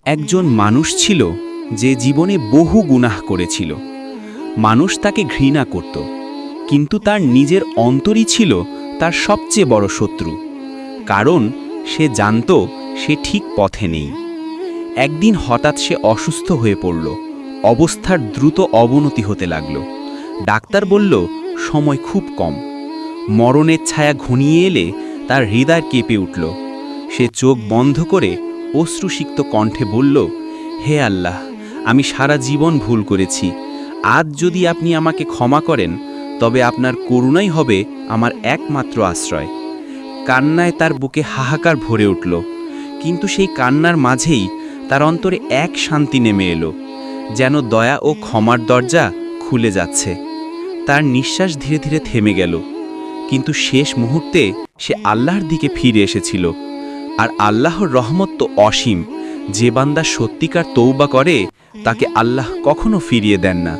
একজন মানুষ ছিল যে জীবনে বহু গুনাহ করেছিল। মানুষ তাকে ঘৃণা করত, কিন্তু তার নিজের অন্তরই ছিল তার সবচেয়ে বড় শত্রু, কারণ সে জানত সে ঠিক পথে নেই। একদিন হঠাৎ সে অসুস্থ হয়ে পড়ল, অবস্থার দ্রুত অবনতি হতে লাগল। ডাক্তার বলল সময় খুব কম। মরণের ছায়া ঘনিয়ে এলে তার হৃদয় কেঁপে উঠল। সে চোখ বন্ধ করে অশ্রুসিক্ত কণ্ঠে বলল, হে আল্লাহ, আমি সারা জীবন ভুল করেছি। আজ যদি আপনি আমাকে ক্ষমা করেন, তবে আপনার করুণাই হবে আমার একমাত্র আশ্রয়। কান্নায় তার বুকে হাহাকার ভরে উঠল, কিন্তু সেই কান্নার মাঝেই তার অন্তরে এক শান্তি নেমে এলো, যেন দয়া ও ক্ষমার দরজা খুলে যাচ্ছে। তার নিঃশ্বাস ধীরে ধীরে থেমে গেল, কিন্তু শেষ মুহূর্তে সে আল্লাহর দিকে ফিরে এসেছিল। আর আল্লাহর রহমত তো অসীম। যে বান্দা সত্যিকার তওবা করে তাকে আল্লাহ কখনো ফিরিয়ে দেন না।